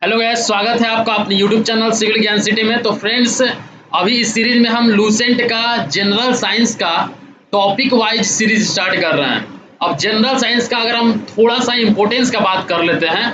Hello guys, स्वागत है आपका अपने यूट्यूब चैनल सिविल ज्ञान सिटी में। तो फ्रेंड्स, अभी इस सीरीज में हम लूसेंट का जनरल साइंस का टॉपिक वाइज सीरीज स्टार्ट कर रहे हैं। अब जनरल साइंस का अगर हम थोड़ा सा इम्पोर्टेंस का बात कर लेते हैं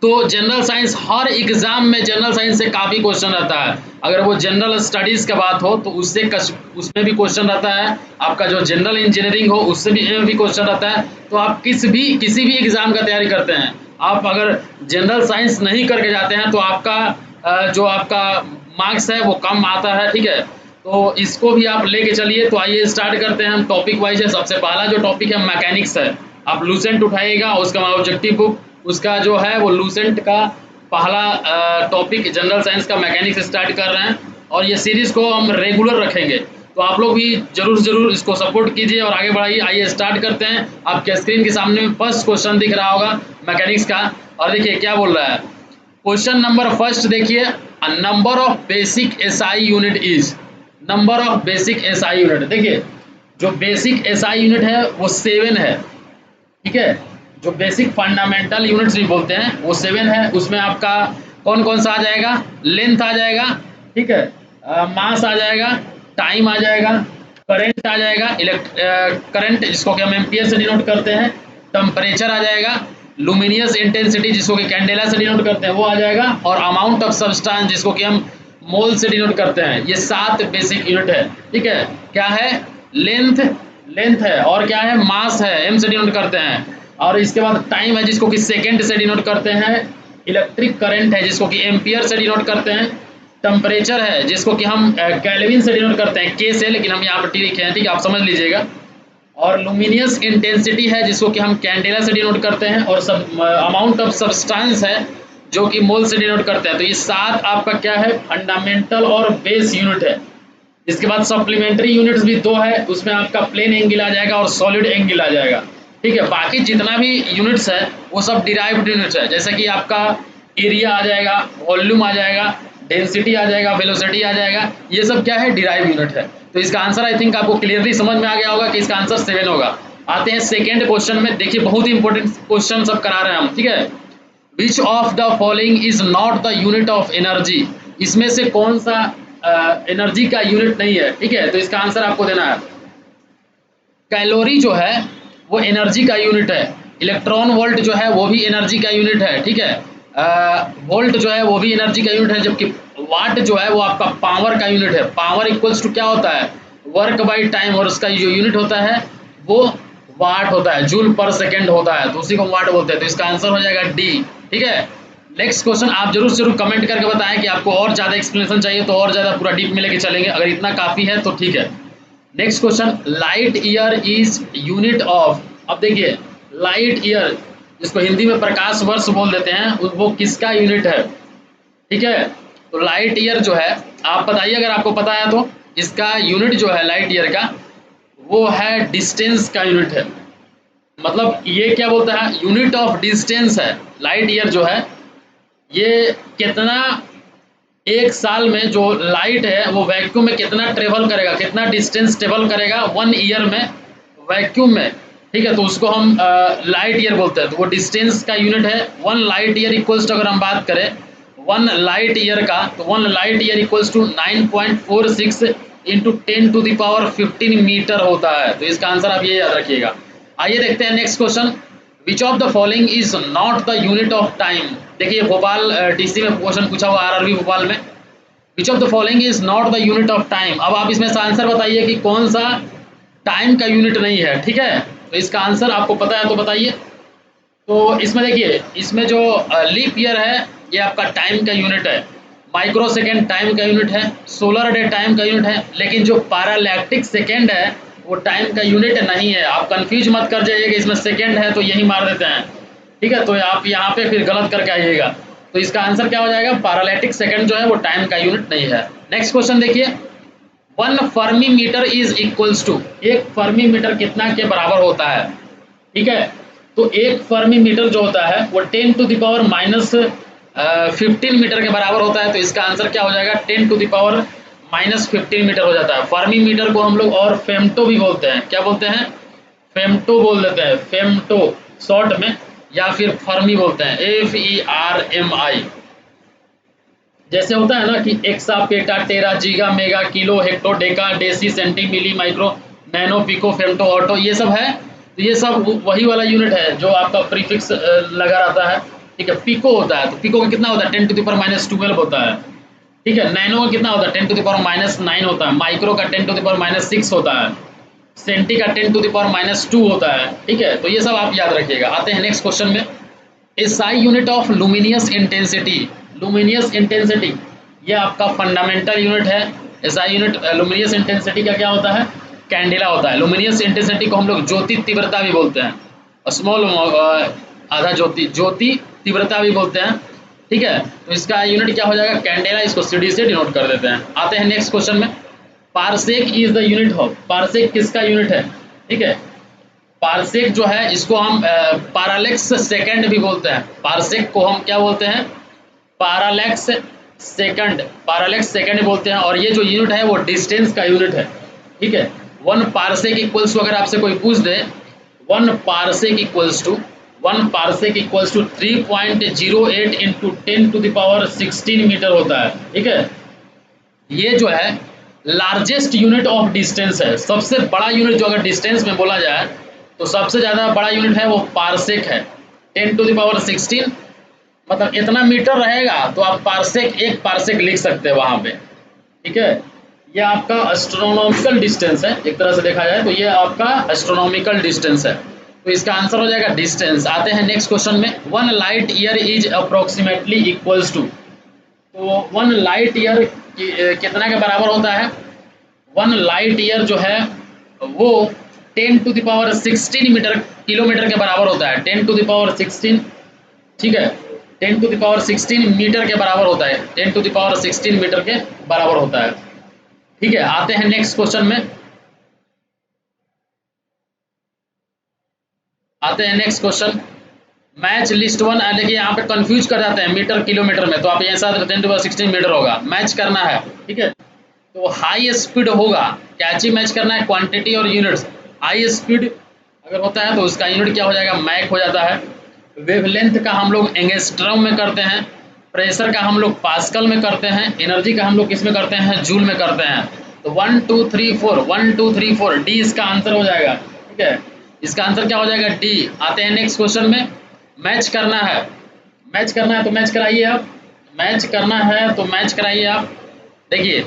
तो जनरल साइंस हर एग्जाम में जनरल साइंस से काफ़ी क्वेश्चन रहता है। अगर वो जनरल स्टडीज़ का बात हो तो उसमें भी क्वेश्चन रहता है। आपका जो जनरल इंजीनियरिंग हो उससे भी क्वेश्चन रहता है। तो आप किसी भी एग्ज़ाम का तैयारी करते हैं, आप अगर जनरल साइंस नहीं करके जाते हैं तो आपका जो आपका मार्क्स है वो कम आता है। ठीक है, तो इसको भी आप लेके चलिए। तो आइए स्टार्ट करते हैं, हम टॉपिक वाइज है। सबसे पहला जो टॉपिक है मैकेनिक्स है। आप लूसेंट उठाइएगा, उसका ऑब्जेक्टिव बुक उसका जो है वो लूसेंट का पहला टॉपिक जनरल साइंस का मैकेनिक्स स्टार्ट कर रहे हैं और ये सीरीज़ को हम रेगुलर रखेंगे। तो आप लोग भी जरूर इसको सपोर्ट कीजिए और आगे बढ़ाइए। आइए स्टार्ट करते हैं। आपके स्क्रीन के सामने में फर्स्ट क्वेश्चन दिख रहा होगा मैकेनिक्स का, और देखिए क्या बोल रहा है। क्वेश्चन नंबर फर्स्ट देखिए, number of basic SI unit is. Number of basic SI unit, देखिए जो बेसिक एसआई यूनिट है वो 7 है। ठीक है, जो बेसिक फंडामेंटल यूनिट्स भी बोलते हैं वो 7 है। उसमें आपका कौन कौन सा आ जाएगा? लेंथ आ जाएगा, ठीक है, मास आ जाएगा, टाइम आ जाएगा, करंट आ जाएगा, करंट जिसको कि हम एम्पियर से डिनोट करते हैं, टेम्परेचर आ जाएगा, लुमिनियस इंटेंसिटी जिसको कि कैंडेला से डिनोट करते हैं वो आ जाएगा, और अमाउंट ऑफ सब्सटेंस जिसको कि हम मोल से डिनोट करते हैं। ये 7 बेसिक यूनिट है। ठीक है, क्या है? लेंथ लेंथ है, और क्या है? मास है, एम से डिनोट करते हैं, और इसके बाद टाइम है जिसको कि सेकेंड से डिनोट करते हैं, इलेक्ट्रिक करंट है जिसको कि एम्पियर से डिनोट करते हैं, टेम्परेचर है जिसको कि हम केल्विन से डिनोट करते हैं, के से, लेकिन हम यहाँ पर टी लिखे हैं, ठीक है, आप समझ लीजिएगा, और लुमिनियस इंटेंसिटी है जिसको कि हम कैंडेला से डिनोट करते हैं, और सब अमाउंट ऑफ सब्सटेंस है जो कि मोल से डिनोट करते हैं। तो ये 7 आपका क्या है? फंडामेंटल और बेस यूनिट है। इसके बाद सप्लीमेंट्री यूनिट्स भी 2 है, उसमें आपका प्लेन एंगल आ जाएगा और सॉलिड एंगल आ जाएगा। ठीक है, बाकी जितना भी यूनिट्स है वो सब डिराइव्ड यूनिट्स है, जैसे कि आपका एरिया आ जाएगा, वॉल्यूम आ जाएगा, डेंसिटी आ जाएगा, वेलोसिटी आ जाएगा, ये सब क्या है? डिराइव यूनिट है। तो इसका आंसर आई थिंक आपको क्लियरली समझ में आ गया होगा कि इसका आंसर 7 होगा। आते हैं सेकेंड क्वेश्चन में। देखिए बहुत ही इंपॉर्टेंट क्वेश्चन सब करा रहे हैं हम, ठीक है। विच of the following is not the unit of energy? इसमें से कौन सा एनर्जी का यूनिट नहीं है? ठीक है, तो इसका आंसर आपको देना है। कैलोरी जो है वो एनर्जी का यूनिट है, इलेक्ट्रॉन वोल्ट जो है वो भी एनर्जी का यूनिट है, ठीक है, वोल्ट जो है वो भी एनर्जी का यूनिट है, जबकि वाट जो है वो आपका पावर का यूनिट है। पावर इक्वल्स टू क्या होता है? वर्क बाई टाइम, और उसका जो यूनिट होता है वो वाट होता है, जूल पर सेकेंड होता है, तो उसी को वाट बोलते हैं। तो इसका आंसर हो जाएगा डी। ठीक है, नेक्स्ट क्वेश्चन आप जरूर कमेंट करके बताएं कि आपको और ज़्यादा एक्सप्लेनेशन चाहिए तो और ज़्यादा पूरा डीप में लेके चलेंगे, अगर इतना काफ़ी है तो ठीक है। Next question, light year is unit of. अब देखिए लाइट ईयर जिसको हिंदी में प्रकाश वर्ष बोल देते हैं वो किसका यूनिट है? ठीक है, तो लाइट ईयर जो है, आप बताइए अगर आपको पता है तो। इसका यूनिट जो है लाइट ईयर का वो है डिस्टेंस का यूनिट है। मतलब ये क्या बोलता है? यूनिट ऑफ डिस्टेंस है। लाइट ईयर जो है ये कितना, एक साल में जो लाइट है वो वैक्यूम में कितना ट्रेवल करेगा, कितना डिस्टेंस ट्रेवल करेगा 1 ईयर में वैक्यूम में। ठीक है, तो उसको हम लाइट ईयर बोलते हैं। तो वो डिस्टेंस का यूनिट है। 1 लाइट ईयर इक्वल्स टू, अगर हम बात करें 1 लाइट ईयर का, तो 1 light year equals to 9.46 into 10⁻15 metre होता है। तो इसका आंसर आप ये याद रखिएगा। आइए देखते हैं next question. Which of the following is not the unit of time? देखिए भोपाल डीसी में क्वेश्चन पूछा हुआ, आरआरबी भोपाल में। विच of the following is not the unit of time? अब आप इसमें से आंसर बताइए कि कौन सा टाइम का यूनिट नहीं है। ठीक है, तो इसका आंसर आपको पता है तो बताइए। तो इसमें देखिए, इसमें जो लीप ईयर है ये आपका टाइम का यूनिट है, माइक्रो सेकेंड टाइम का यूनिट है, सोलर डे टाइम का यूनिट है, लेकिन जो पैरालैक्टिक सेकेंड है वो टाइम का यूनिट नहीं है। आप कंफ्यूज मत कर जाइए कि इसमें सेकेंड है तो यही मार देते हैं। ठीक है, तो आप यहाँ पे फिर गलत करके आइएगा। तो इसका आंसर क्या हो जाएगा? पैरालैक्टिक सेकेंड जो है वो टाइम का यूनिट नहीं है। नेक्स्ट क्वेश्चन देखिए, 1 fermi metre is equals to, एक फर्मी मीटर कितना के बराबर होता है? ठीक है, तो एक फर्मी मीटर जो होता है वो 10⁻⁻15 मीटर के बराबर होता है। तो इसका आंसर क्या हो जाएगा? 10⁻⁻15 मीटर हो जाता है। फर्मी मीटर को हम लोग और फेमटो भी बोलते हैं। क्या बोलते हैं? फेमटो बोल देते हैं, फेमटो शॉर्ट में, या फिर फर्मी बोलते हैं, FERMI। जैसे होता है ना कि exa, peta, tera, giga, mega, kilo, hecto, deca, deci, centi, milli, micro, nano, pico, femto, atto, ये सब है। तो ये सब वही वाला यूनिट है जो आपका प्रीफिक्स लगा रहता है। ठीक है, पिको होता है, तो पिको का कितना होता है 10⁻⁻12 होता है। ठीक है, नैनो का कितना होता है 10⁻⁹ होता है। माइक्रो का 10⁻⁶ होता है। सेंटी का 10⁻² होता है। ठीक है, तो ये सब आप याद रखिएगा। आते हैं नेक्स्ट क्वेश्चन में। SI unit of luminous intensity. Luminous intensity ये आपका फंडामेंटल यूनिट है। एसआई यूनिट लुमिनियस इंटेंसिटी का क्या होता है, कैंडेला होता है। लुमिनियस इंटेंसिटी को हम लोग ज्योति तीव्रता भी बोलते हैं, स्मॉल आधा ज्योति, ज्योति तीव्रता भी बोलते हैं। ठीक है, तो इसका यूनिट क्या हो जाएगा, कैंडेला। इसको सीडी से डिनोट कर देते हैं। आते हैं नेक्स्ट क्वेश्चन में। Parsec is the unit of, parsec किसका यूनिट है। ठीक है, पारसेक जो है इसको हम पारालेक्स सेकंड भी बोलते हैं। पारसेक को हम क्या बोलते हैं, पारालेक्स सेकंड, पारालेक्स सेकंड बोलते हैं। और ये जो यूनिट है वो डिस्टेंस का यूनिट है। ठीक है, 1 पारसेक इक्वल्स टू, अगर आपसे कोई पूछ दे 1 parsec equals to 3.08 into 10⁻16 metre होता है। ठीक है, ये जो है लार्जेस्ट यूनिट ऑफ डिस्टेंस है। सबसे बड़ा यूनिट जो अगर डिस्टेंस में बोला जाए तो सबसे ज़्यादा बड़ा यूनिट है वो पारसेक है। 10⁻16 मतलब इतना मीटर रहेगा तो आप पारसेक, 1 पारसेक लिख सकते हैं वहाँ पे। ठीक है, ये आपका एस्ट्रोनॉमिकल डिस्टेंस है, एक तरह से देखा जाए तो ये आपका एस्ट्रोनॉमिकल डिस्टेंस है। तो इसका आंसर हो जाएगा डिस्टेंस। आते हैं नेक्स्ट क्वेश्चन में। 1 light year is approximately equals to, तो 1 लाइट ईयर कितना के बराबर होता है। 1 लाइट ईयर जो है वो 10⁻16 मीटर, किलोमीटर के बराबर होता है। 10⁻16, ठीक है, 10⁻16 मीटर के बराबर होता है। 10⁻16 मीटर के बराबर होता है। ठीक है, आते हैं नेक्स्ट क्वेश्चन में। आते हैं next question. Match list one. देखिए यहाँ पे कंफ्यूज कर जाते हैं मीटर किलोमीटर में, तो आप ऐसा 10⁻16 मीटर होगा, मैच करना है। ठीक है, तो हाई स्पीड होगा, कैची मैच करना है क्वांटिटी और यूनिट्स। हाई स्पीड अगर होता है तो उसका यूनिट क्या हो जाएगा, मैक हो जाता है। वेवलेंथ का हम लोग एंगस्ट्रम में करते हैं। प्रेशर का हम लोग पास्कल में करते हैं। एनर्जी का हम लोग किस में करते हैं, जूल में करते हैं। तो 1 2 3 4 1 2 3 4 डी इसका आंसर हो जाएगा। ठीक है, इसका आंसर क्या हो जाएगा, डी। आते हैं नेक्स्ट क्वेश्चन में। मैच करना है, मैच करना है तो मैच कराइए आप, मैच करना है तो मैच कराइए आप। देखिए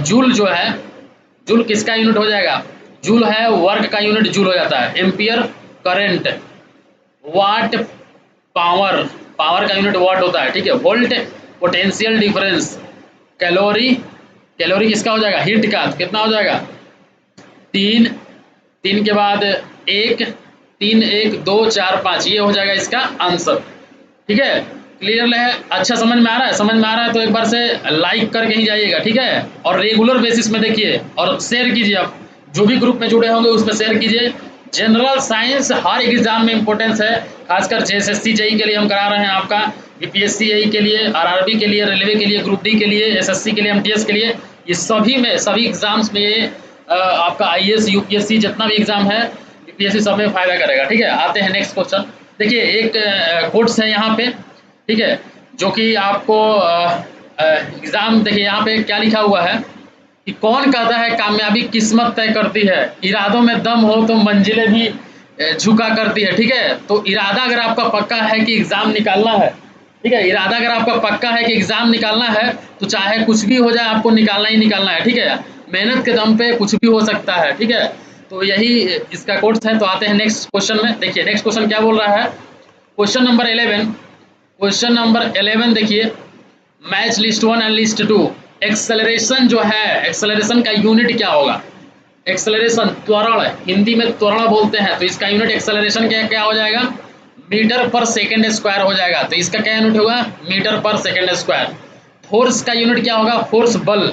जूल जो है, जूल किसका यूनिट हो जाएगा, जूल है वर्क का यूनिट, जूल हो जाता है। Ampere current, watt power, power का यूनिट वाट होता है। ठीक है, volt potential difference, calorie, calorie किसका हो जाएगा, हीट का, तो कितना हो जाएगा 3, 3 के बाद 1, 3 1 2 4 5, ये हो जाएगा इसका आंसर। ठीक है, क्लियर है, अच्छा समझ में आ रहा है, समझ में आ रहा है तो एक बार से लाइक करके ही जाइएगा। ठीक है, और रेगुलर बेसिस में देखिए और शेयर कीजिए। आप जो भी ग्रुप में जुड़े होंगे उसमें शेयर कीजिए। जनरल साइंस हर एग्जाम में इंपॉर्टेंस है, खासकर जेएसएससी जेई के लिए हम करा रहे हैं आपका, यूपीएससी जेई के लिए, आरआरबी के लिए, रेलवे के लिए, ग्रुप डी के लिए, एसएससी के लिए, एमटीएस के लिए, ये सभी में, सभी एग्जाम्स में ये आपका आईएएस यूपीएससी जितना भी एग्जाम है यूपीएससी सब में फायदा करेगा। ठीक है, आते हैं नेक्स्ट क्वेश्चन। देखिए एक कोट्स है यहाँ पे, ठीक है, जो कि आपको एग्जाम, देखिए यहाँ पे क्या लिखा हुआ है कि कौन कहता है कामयाबी किस्मत तय करती है, इरादों में दम हो तो मंजिलें भी झुका करती है। ठीक है, तो इरादा अगर आपका पक्का है कि एग्ज़ाम निकालना है, ठीक है, इरादा अगर आपका पक्का है कि एग्ज़ाम निकालना है तो चाहे कुछ भी हो जाए आपको निकालना ही निकालना है। ठीक है, मेहनत के दम पे कुछ भी हो सकता है। ठीक है, तो यही इसका कोर्स है। तो आते हैं नेक्स्ट क्वेश्चन में। देखिए नेक्स्ट क्वेश्चन क्या बोल रहा है, क्वेश्चन नंबर 11, क्वेश्चन नंबर 11 देखिए, match list one and list two. Acceleration जो है, एक्सेलरेशन का यूनिट क्या होगा, एक्सेलरेशन त्वरण, हिंदी में त्वरण बोलते हैं, तो इसका यूनिट एक्सेलरेशन क्या क्या हो जाएगा, मीटर पर सेकेंड स्क्वायर हो जाएगा। तो इसका क्या यूनिट होगा, मीटर पर सेकेंड स्क्वायर। फोर्स का यूनिट क्या होगा, फोर्स बल,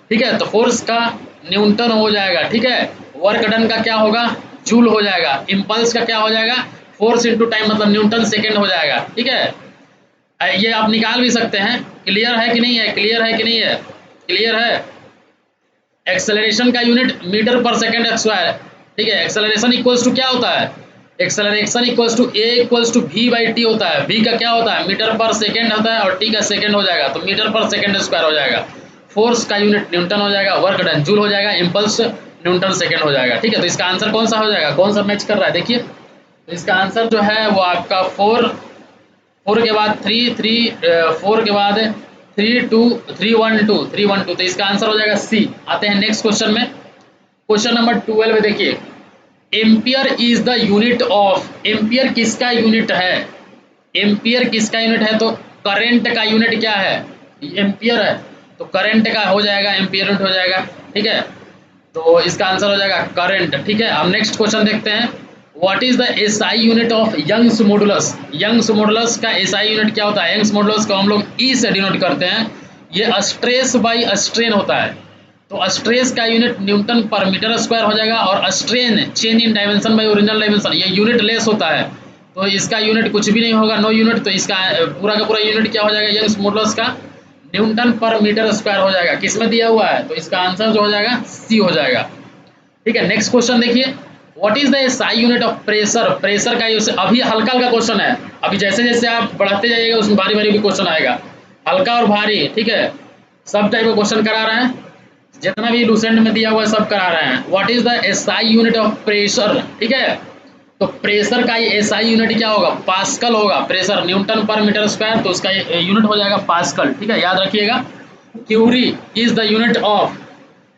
ठीक है, तो फोर्स का न्यूटन हो जाएगा। ठीक है, वर्क डन का क्या होगा, जूल हो जाएगा। इम्पल्स का क्या हो जाएगा, फोर्स इंटू टाइम मतलब न्यूटन सेकेंड हो जाएगा। ठीक है, ये आप निकाल भी सकते हैं। क्लियर है कि नहीं है, क्लियर है कि नहीं है, क्लियर है। एक्सेलरेशन का यूनिट मीटर पर सेकेंड स्क्वायर। ठीक है, एक्सेलरेशन इक्वल्स टू क्या होता है, acceleration equals to a equals to v by t होता है। वी का क्या होता है, मीटर पर सेकेंड होता है, और टी का सेकेंड हो जाएगा, तो मीटर पर सेकेंड स्क्वायर हो जाएगा। फोर्स का यूनिट न्यूटन हो जाएगा, वर्क डन जूल हो जाएगा, इम्पल्स न्यूटन सेकेंड हो जाएगा। ठीक है, तो इसका आंसर कौन सा हो जाएगा, कौन सा मैच कर रहा है, देखिए। तो इसका आंसर जो है वो आपका 4 के बाद 3 3 4 के बाद 3 2 3 1 2 3 1 2, तो इसका आंसर हो जाएगा सी। आते हैं नेक्स्ट क्वेश्चन में। क्वेश्चन नंबर 12 में देखिए, ampere is the unit of, ampere किसका यूनिट है, एम्पियर किसका यूनिट है, तो करंट का यूनिट क्या है, एम्पियर है, तो करंट का हो जाएगा एम्पियर यूनिट हो जाएगा। ठीक है, तो इसका आंसर हो जाएगा करंट। ठीक है, अब नेक्स्ट क्वेश्चन देखते हैं। What is the SI unit of Young's modulus, Young's modulus का एसआई यूनिट क्या होता है, यंग्स मॉडुलस को हम लोग ई से डिनोट करते हैं। ये स्ट्रेस बाई स्ट्रेन होता है, तो स्ट्रेस का यूनिट न्यूटन पर मीटर स्क्वायर हो जाएगा, और strain change in dimension by original dimension, ये यूनिट लेस होता है, तो इसका यूनिट कुछ भी नहीं होगा, नो यूनिट, तो इसका पूरा का पूरा यूनिट क्या हो जाएगा यंग्स मॉडुलस का, न्यूटन पर मीटर स्क्वायर हो जाएगा। किस में दिया हुआ है, तो इसका आंसर जो हो जाएगा सी हो जाएगा। ठीक है, नेक्स्ट क्वेश्चन देखिए, what is the SI unit of pressure, pressure का यूज, अभी हल्का हल्का क्वेश्चन है, अभी जैसे जैसे आप बढ़ते जाइएगा उसमें भारी भारी भी क्वेश्चन आएगा, हल्का और भारी। ठीक है, सब टाइप का क्वेश्चन करा रहे हैं, जितना भी लूसेंट में दिया हुआ है सब करा रहे हैं। What is the SI unit of pressure, ठीक है, तो प्रेशर का एसआई यूनिट क्या होगा, पास्कल होगा, प्रेशर न्यूटन पर मीटर स्क्वायर, तो उसका यूनिट हो जाएगा पास्कल। ठीक है, याद रखिएगा। Curie is the unit of,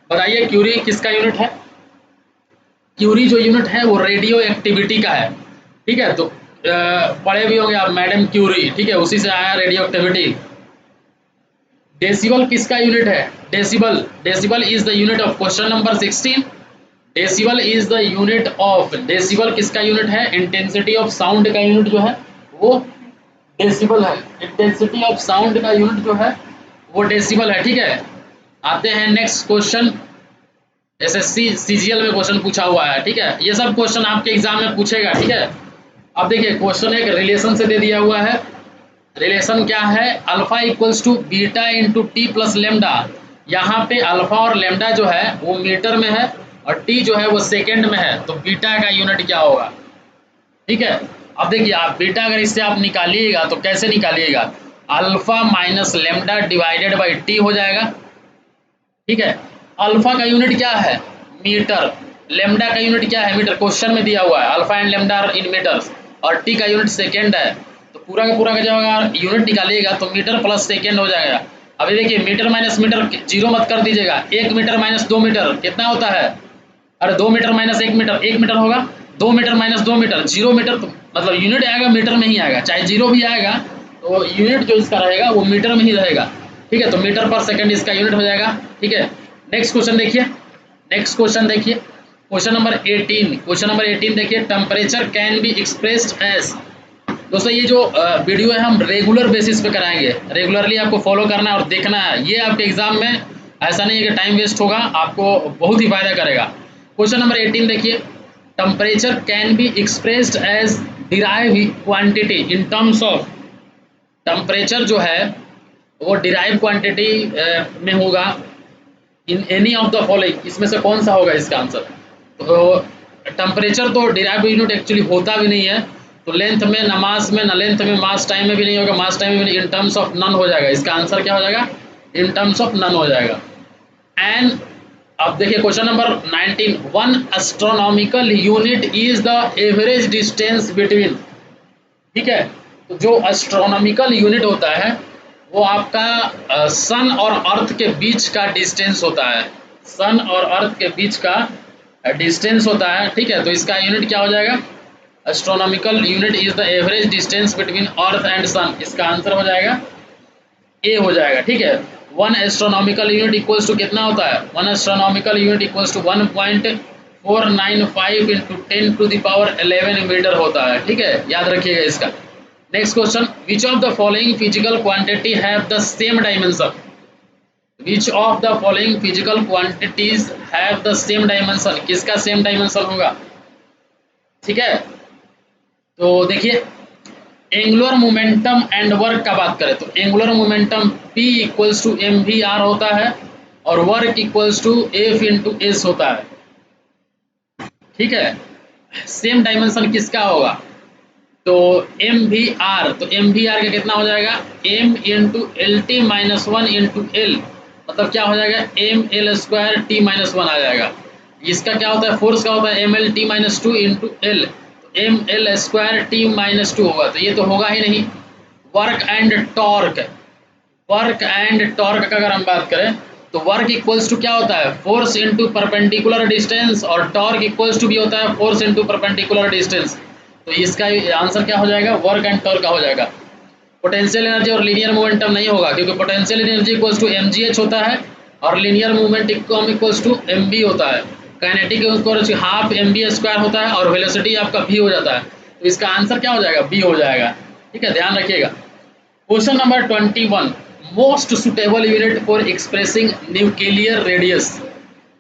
बताइए क्यूरी किसका यूनिट है, क्यूरी जो यूनिट है वो रेडियो एक्टिविटी का है। ठीक है, तो पढ़े भी होंगे आप मैडम क्यूरी, ठीक है, उसी से आया रेडियो एक्टिविटी। डेसिबल किसका यूनिट है, decibel, decibel is the unit of question number 16, decibel is the unit of, decibel किसका यूनिट है, इंटेंसिटी ऑफ साउंड का यूनिट जो है वो डेसिबल है, इंटेंसिटी ऑफ साउंड का यूनिट जो है वो डेसिबल है। ठीक है, आते हैं नेक्स्ट क्वेश्चन, एसएससी सीजीएल में क्वेश्चन पूछा हुआ है। ठीक है, ये सब क्वेश्चन आपके एग्जाम में पूछेगा। ठीक है, अब देखिए क्वेश्चन एक रिलेशन से दे दिया हुआ है, रिलेशन क्या है, alpha equals to beta into t plus lambda. यहाँ पे अल्फा और लेमडा जो है वो मीटर में है, और टी जो है वो सेकेंड में है, तो बीटा का यूनिट क्या होगा। ठीक है, अब देखिए आप बीटा अगर इससे आप निकालिएगा तो कैसे निकालिएगा, alpha minus lambda divided by T हो जाएगा। ठीक है, अल्फा का यूनिट क्या है, मीटर, लेमडा का यूनिट क्या है, मीटर, क्वेश्चन में दिया हुआ है alpha and lambda in metres, और टी का यूनिट सेकेंड है, तो पूरा का पूरा का जब अगर यूनिट निकालिएगा तो मीटर प्लस सेकेंड हो जाएगा। अभी देखिए मीटर माइनस मीटर जीरो मत कर दीजिएगा, 1 मीटर माइनस 2 मीटर कितना होता है, अरे 2 मीटर माइनस 1 मीटर 1 मीटर होगा, 2 मीटर माइनस 2 मीटर 0 मीटर, तो मतलब यूनिट आएगा मीटर में ही आएगा, चाहे जीरो भी आएगा तो यूनिट जो इसका रहेगा वो मीटर में ही रहेगा। ठीक है, तो मीटर पर सेकंड इसका यूनिट हो जाएगा। ठीक है, नेक्स्ट क्वेश्चन देखिए, नेक्स्ट क्वेश्चन देखिए, क्वेश्चन नंबर 18, क्वेश्चन नंबर 18 देखिए, temperature can be expressed as, दोस्तों ये जो वीडियो है हम रेगुलर बेसिस पे कराएंगे, रेगुलरली आपको फॉलो करना है और देखना है, ये आपके एग्जाम में ऐसा नहीं है कि टाइम वेस्ट होगा, आपको बहुत ही फायदा करेगा। क्वेश्चन नंबर 18 देखिए, temperature can be expressed as derive quantity in terms of, temperature जो है वो डिराइव क्वांटिटी में होगा in any of the following, इसमें से कौन सा होगा इसका आंसर। तो टेम्परेचर तो डिराइव यूनिट एक्चुअली होता भी नहीं है, तो लेंथ में ना मास में ना लेंथ में, मास टाइम में भी नहीं होगा, मास टाइम में भी नहीं, इन टर्म्स ऑफ नन हो जाएगा, इसका आंसर क्या हो जाएगा, इन टर्म्स ऑफ नन हो जाएगा। एंड अब देखिए question number 19, one astronomical unit is the average distance between, ठीक है, तो जो एस्ट्रोनॉमिकल यूनिट होता है वो आपका सन और अर्थ के बीच का डिस्टेंस होता है, सन और अर्थ के बीच का डिस्टेंस होता है। ठीक है, तो इसका यूनिट क्या हो जाएगा, astronomical unit is the average distance between earth and sun, इसका आंसर हो जाएगा ए हो जाएगा। ठीक है, one astronomical unit equals to कितना होता है, one astronomical unit equals to 1.495 into 10 to the power 11 metre होता है। ठीक है, याद रखिएगा इसका। Next question, which of the following physical quantity have the same dimension, which of the following physical quantities have the same dimension, किसका same dimension होगा। ठीक है, तो देखिए एंगुलर मोमेंटम एंड वर्क का बात करें तो angular momentum P equals to M V R होता है, और work equals to F into S होता है। ठीक है, सेम डायमेंशन किसका होगा? तो एम वी आर, तो एम वी आर का कितना हो जाएगा? M into L T minus one into L, मतलब क्या हो जाएगा? M L square T minus one आ जाएगा। इसका क्या होता है? फोर्स का होता है M L T minus two into L, तो M L square T minus two होगा, तो ये तो होगा ही नहीं। Work and torque, work and torque का अगर हम बात करें तो वर्क इक्वल्स टू क्या होता है? फोर्स इनटू परपेंडिकुलर डिस्टेंस, और टॉर्क इक्वल्स टू भी होता है फोर्स इनटू परपेंडिकुलर डिस्टेंस। तो इसका आंसर क्या हो जाएगा? वर्क एंड टॉर्क का हो जाएगा। पोटेंशियल एनर्जी और लीनियर मोमेंटम नहीं होगा, क्योंकि potential energy equals to mgh होता है और linear movement equals to mb होता है। Kinetic equals half mb square होता है और वेलोसिटी आपका v हो जाता है। तो इसका आंसर क्या हो जाएगा? b हो जाएगा। ठीक है, ध्यान रखिएगा। Question number 21, most suitable unit for expressing nuclear radius.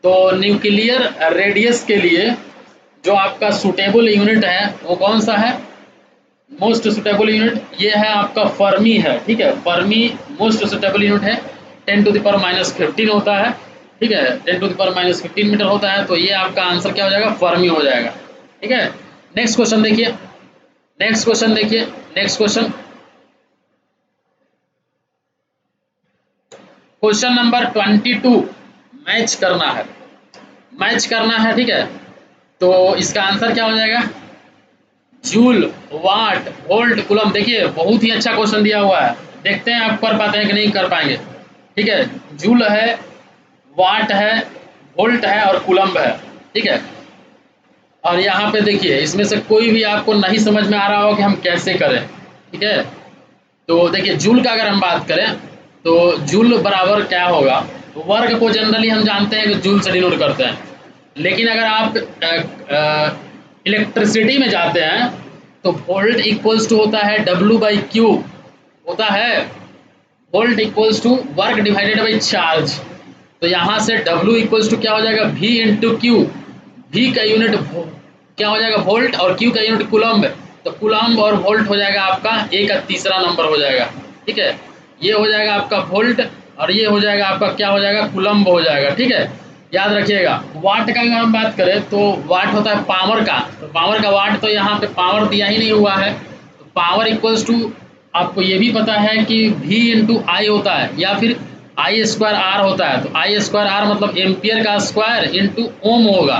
तो न्यूक्लियर रेडियस के लिए जो आपका सुटेबल यूनिट है वो कौन सा है? मोस्ट सुटेबल यूनिट ये है आपका फर्मी है। ठीक है, फर्मी मोस्ट सुटेबल यूनिट है, 10⁻⁻15 होता है। ठीक है, 10⁻⁻15 मीटर होता है। तो ये आपका आंसर क्या हो जाएगा? फर्मी हो जाएगा। ठीक है, नेक्स्ट क्वेश्चन देखिए, नेक्स्ट क्वेश्चन देखिए, next question, question number 22, match करना है, मैच करना है। ठीक है, तो इसका आंसर क्या हो जाएगा? जूल, वाट, वोल्ट, कूलम। देखिए बहुत ही अच्छा क्वेश्चन दिया हुआ है, देखते हैं आप कर पाते हैं कि नहीं कर पाएंगे। ठीक है, जूल है, वाट है, वोल्ट है और कूलम्ब है। ठीक है, और यहाँ पे देखिए इसमें से कोई भी आपको नहीं समझ में आ रहा हो कि हम कैसे करें। ठीक है, तो देखिए जूल का अगर हम बात करें तो जूल बराबर क्या होगा? तो वर्ग को जनरली हम जानते हैं कि जूल से डिनोट करते हैं, लेकिन अगर आप इलेक्ट्रिसिटी में जाते हैं तो वोल्ट इक्वल्स टू होता है W/Q, होता है volt equals to work divided by charge. तो यहाँ से W इक्वल्स टू क्या हो जाएगा? V into Q. V का यूनिट क्या हो जाएगा? वोल्ट, और Q का यूनिट कूलम्ब। तो कूलम्ब और वोल्ट हो जाएगा आपका ए का तीसरा नंबर हो जाएगा। ठीक है, ये हो जाएगा आपका वोल्ट और ये हो जाएगा आपका क्या हो जाएगा? कूलम्ब हो जाएगा। ठीक है, याद रखिएगा। वाट का अगर हम बात करें तो वाट होता है पावर का, तो पावर का वाट, तो यहाँ पे पावर दिया ही नहीं हुआ है। तो पावर इक्वल्स टू आपको ये भी पता है कि V इंटू आई होता है या फिर आई स्क्वायर आर होता है। तो आई स्क्वायर आर मतलब एम्पियर का स्क्वायर इंटू ओम होगा।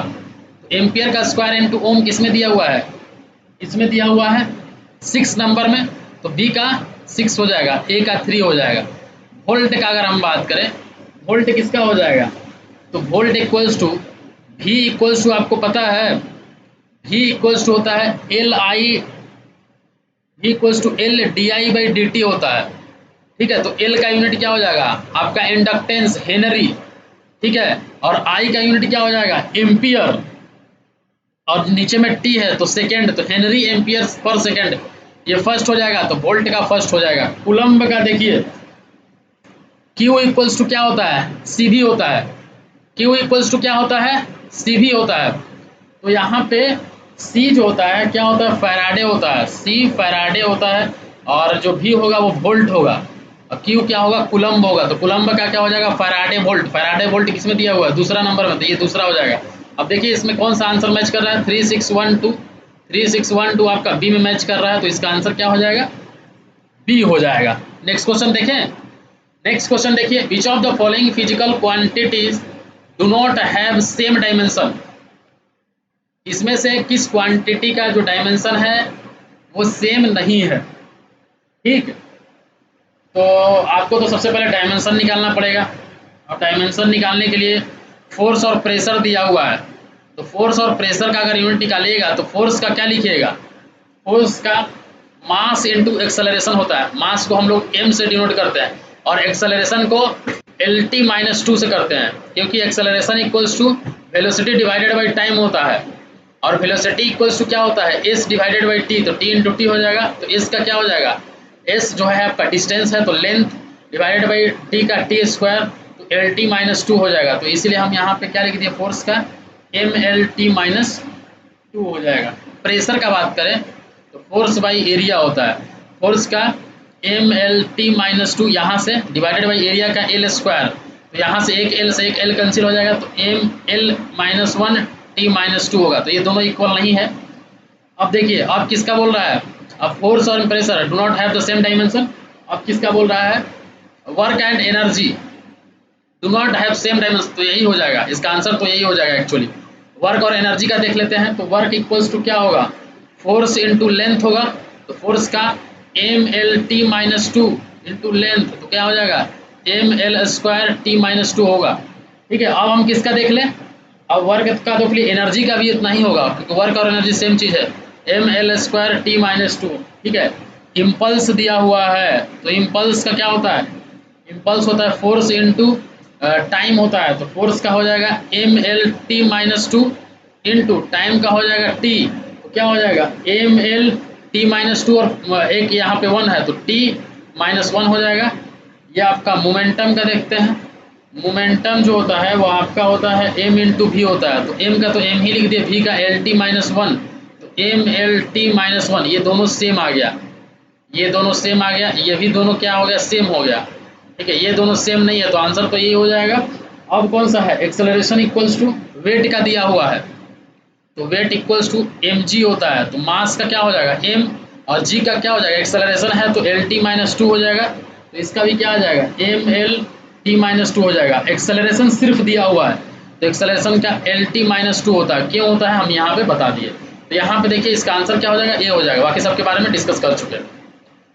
तो एम्पियर का स्क्वायर इंटू ओम किस में दिया हुआ है? इसमें दिया हुआ है 6 नंबर में। तो B का 6 हो जाएगा, A का 3 हो जाएगा। वोल्ट का अगर हम बात करें, वोल्ट किसका हो जाएगा? तो volt equals to V equals to आपको पता है V इक्वल्स टू होता है V इक्वल्स टू LdI/dt होता है। ठीक है, तो L का यूनिट क्या हो जाएगा? आपका इंडक्टेंस हेनरी। ठीक है, और I का यूनिट क्या हो जाएगा? एम्पियर, और नीचे में T है तो सेकेंड, तो हेनरी एम्पियर पर सेकेंड, ये फर्स्ट हो जाएगा। तो वोल्ट का फर्स्ट हो जाएगा। कूलम्ब का देखिए Q इक्वल्स टू क्या होता है? CV होता है। Q इक्वल्स टू क्या होता है? CV होता है। तो यहाँ पे C जो होता है क्या होता है? फैराडे होता है। C फैराडे होता है, और जो V होगा वो वोल्ट होगा, और Q क्या होगा? कूलम्ब होगा। तो कूलम्ब का क्या हो जाएगा? Faraday volt. फैराडे वोल्ट किस में दिया हुआ है? दूसरा नंबर में, तो ये दूसरा हो जाएगा। अब देखिए इसमें कौन सा आंसर मैच कर रहा है? 3612, 3612 आपका बी में मैच कर रहा है। तो इसका आंसर क्या हो जाएगा? बी हो जाएगा। नेक्स्ट क्वेश्चन देखें, नेक्स्ट क्वेश्चन देखिए, विच of the following physical quantities do not have same dimension. इसमें से किस क्वांटिटी का जो डायमेंशन है वो सेम नहीं है? ठीक, तो आपको तो सबसे पहले डायमेंशन निकालना पड़ेगा, और डायमेंशन निकालने के लिए फोर्स और प्रेशर दिया हुआ है। तो फोर्स और प्रेशर का अगर यूनिट निकालिएगा तो फोर्स का क्या लिखिएगा? फोर्स का मास इनटू एक्सेलरेशन होता है। मास को हम लोग m से डिनोट करते हैं और एक्सेलरेशन को LT-2 से करते हैं, क्योंकि acceleration equals to velocity divided by time होता है, और वेलोसिटी इक्वल्स टू क्या होता है? s divided by t। तो t इंटू टी हो जाएगा। तो s का क्या हो जाएगा? s जो है आपका डिस्टेंस है, तो लेंथ डिवाइडेड बाई t का t स्क्वायर, तो LT-2 हो जाएगा। तो इसलिए हम यहाँ पे क्या लिख दिए? फोर्स का MLT-2 हो जाएगा। प्रेशर का बात करें तो फोर्स बाई एरिया होता है। फोर्स का MLT-2 यहाँ से डिवाइडेड बाई एरिया का L स्क्वायर, तो यहाँ से एक L कैंसिल हो जाएगा, तो ML-1 T-2 होगा। तो ये दोनों इक्वल नहीं है, अब देखिए अब किसका बोल रहा है, अब फोर्स और pressure do not have the same dimension. अब किसका बोल रहा है, work and energy do not have same dimension, तो यही हो जाएगा इसका आंसर, तो यही हो जाएगा एक्चुअली। वर्क और एनर्जी का देख लेते हैं, तो वर्क इक्वल्स टू क्या होगा, फोर्स इंटू लेंथ होगा, तो फोर्स का mlt-2 इंटू लेंथ, तो क्या हो जाएगा ml²t-2 होगा। ठीक है, अब हम किसका देख लें, अब वर्क का तो फिर एनर्जी का भी इतना ही होगा, क्योंकि वर्क और एनर्जी सेम चीज़ है, ml²t-2। ठीक है, इम्पल्स दिया हुआ है, तो इम्पल्स का क्या होता है, इम्पल्स होता है फोर्स इंटू टाइम होता है, तो फोर्स का हो जाएगा mlt-2 इंटू टाइम का हो जाएगा t, तो क्या हो जाएगा mlt-2 और एक यहाँ पे 1 है तो t-1 हो जाएगा। ये आपका मोमेंटम का देखते हैं, मोमेंटम जो होता है वो आपका होता है m इंटू वी होता है, तो m का तो m ही लिख दिए, v का lt-1, तो mlt-1, ये दोनों सेम आ गया, ये दोनों सेम आ गया, ये भी दोनों क्या हो गया, सेम हो गया। ठीक है, ये दोनों सेम नहीं है तो आंसर तो यही हो जाएगा। अब कौन सा है, एक्सेलरेशन इक्वल्स टू वेट का दिया हुआ है, तो वेट इक्वल्स टू mg होता है, तो मास का क्या हो जाएगा m और g का क्या हो जाएगा, एक्सेलरेशन है तो lt-2 हो जाएगा, तो इसका भी क्या हो जाएगा mlt-2 हो जाएगा। एक्सेलरेशन सिर्फ दिया हुआ है, तो एक्सेलरेशन का lt-2 होता है, क्यों होता है हम यहाँ पे बता दिए, तो यहाँ पे देखिए इसका आंसर क्या हो जाएगा, ये हो जाएगा, बाकी सबके बारे में डिस्कस कर चुके हैं।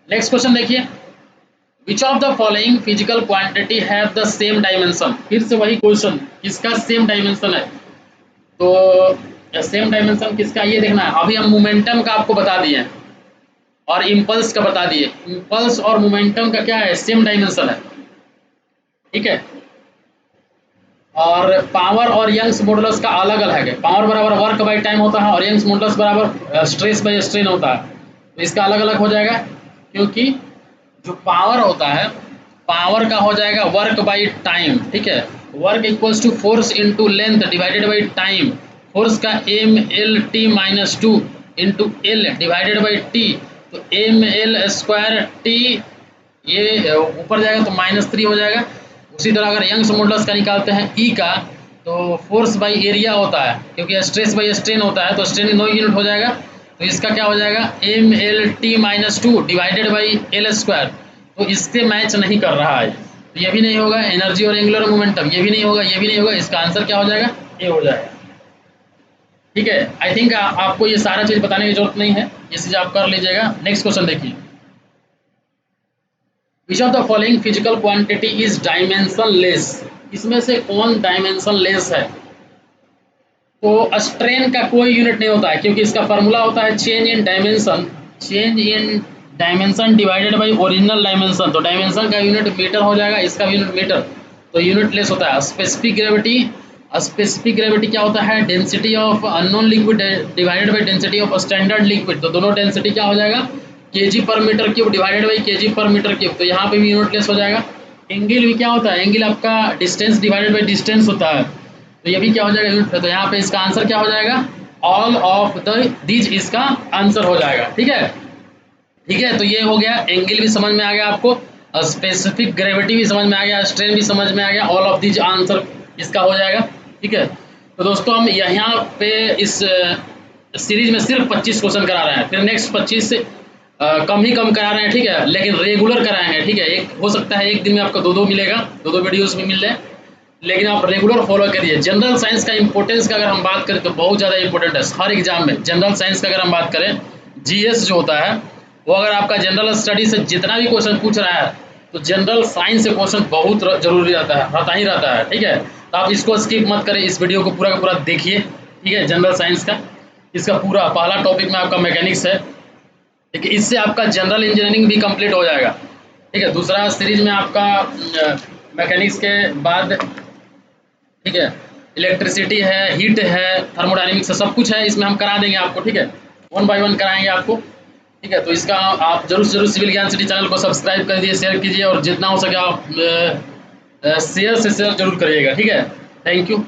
नेक्स्ट क्वेश्चन देखिए, विच of the following physical quantity have the same dimension, फिर से वही क्वेश्चन, किसका सेम डायमेंशन है, तो सेम डायमेंशन किसका ये देखना है। अभी हम मोमेंटम का आपको बता दिए और इम्पल्स का बता दिए, इम्पल्स और मोमेंटम का क्या है, सेम डायमेंशन है। ठीक है, और पावर और यंग्स मॉडुलस का अलग अलग है, पावर बराबर वर्क बाई टाइम होता है और यंग्स मॉडुलस बराबर स्ट्रेस बाई स्ट्रेन होता है, तो इसका अलग अलग हो जाएगा, क्योंकि जो पावर होता है, पावर का हो जाएगा वर्क बाई टाइम। ठीक है, work equals to force into length divided by time, force का mlt-2 into L divided by T, तो ml²t, ये ऊपर जाएगा तो -3 हो जाएगा। उसी तरह अगर यंग्स मॉडुलस का निकालते हैं ई का, तो फोर्स बाई एरिया होता है, क्योंकि स्ट्रेस बाई स्ट्रेन होता है, तो स्ट्रेन 9 यूनिट हो जाएगा, तो इसका क्या हो जाएगा mlt-2 डिवाइडेड बाई l², तो इससे मैच नहीं कर रहा है, तो ये भी नहीं होगा, एनर्जी और एंगुलर मोमेंटम ये भी नहीं होगा, ये भी नहीं होगा, इसका आंसर क्या हो जाएगा, ए हो जाएगा। ठीक है, आई थिंक आपको ये सारा चीज़ बताने की जरूरत नहीं है, ये चीज़ आप कर लीजिएगा। नेक्स्ट क्वेश्चन देखिए, विच of the following physical quantity is dimension less, इसमें से कौन डायमेंशन लेस है, तो स्ट्रेन का कोई यूनिट नहीं होता है, क्योंकि इसका फार्मूला होता है change in dimension, change in dimension divided by original dimension, तो डायमेंशन का यूनिट मीटर हो जाएगा, इसका भी यूनिट मीटर, तो यूनिट लेस होता है। स्पेसिफिक ग्रेविटी, स्पेसिफिक ग्रेविटी क्या होता है, density of unknown liquid divided by density of standard liquid, तो दोनों डेंसिटी क्या हो जाएगा kg per metre cube divided by kg per metre cube, तो यहाँ पे भी यूनिट लेस हो जाएगा। एंगल भी क्या होता है, एंगल आपका डिस्टेंस डिवाइडेड बाई डिस्टेंस होता है, तो ये भी क्या हो जाएगा यूनिट, तो यहाँ पे इसका आंसर क्या हो जाएगा, ऑल ऑफ द दीज इसका आंसर हो जाएगा। ठीक है, ठीक है, तो ये हो गया, एंगल भी समझ में आ गया आपको, स्पेसिफिक ग्रेविटी भी समझ में आ गया, स्ट्रेन भी समझ में आ गया, ऑल ऑफ दीज आंसर इसका हो जाएगा। ठीक है, तो दोस्तों हम यहाँ पे इस सीरीज में सिर्फ 25 क्वेश्चन करा रहे हैं, फिर नेक्स्ट 25 से कम ही कम करा रहे हैं। ठीक है, लेकिन रेगुलर कराएंगे। ठीक है, एक हो सकता है एक दिन में आपको दो मिलेगा, दो वीडियोस भी मिल जाए, लेकिन आप रेगुलर फॉलो करिए। जनरल साइंस का इंपॉर्टेंस का अगर हम बात करें तो बहुत ज़्यादा इंपॉर्टेंट है हर एग्जाम में। जनरल साइंस का अगर हम बात करें, जीएस जो होता है वो अगर आपका जनरल स्टडी से जितना भी क्वेश्चन पूछ रहा है, तो जनरल साइंस से क्वेश्चन बहुत जरूरी रहता ही रहता है। ठीक है, तो आप इसको स्किप मत करें, इस वीडियो को पूरा का पूरा देखिए। ठीक है, जनरल साइंस का इसका पूरा पहला टॉपिक में आपका मैकेनिक्स है। ठीक है, इससे आपका जनरल इंजीनियरिंग भी कंप्लीट हो जाएगा। ठीक है, दूसरा सीरीज में आपका मैकेनिक्स के बाद, ठीक है, इलेक्ट्रिसिटी है, हीट है, थर्मोडायनेमिक्स है, सब कुछ है, इसमें हम करा देंगे आपको। ठीक है, 1 बाय 1 कराएंगे आपको। ठीक है, तो इसका आप जरूर से जरूर सिविल ज्ञान सिटी चैनल को सब्सक्राइब कर दीजिए, शेयर कीजिए, और जितना हो सके आप शेयर से शेयर जरूर करिएगा। ठीक है, थैंक यू।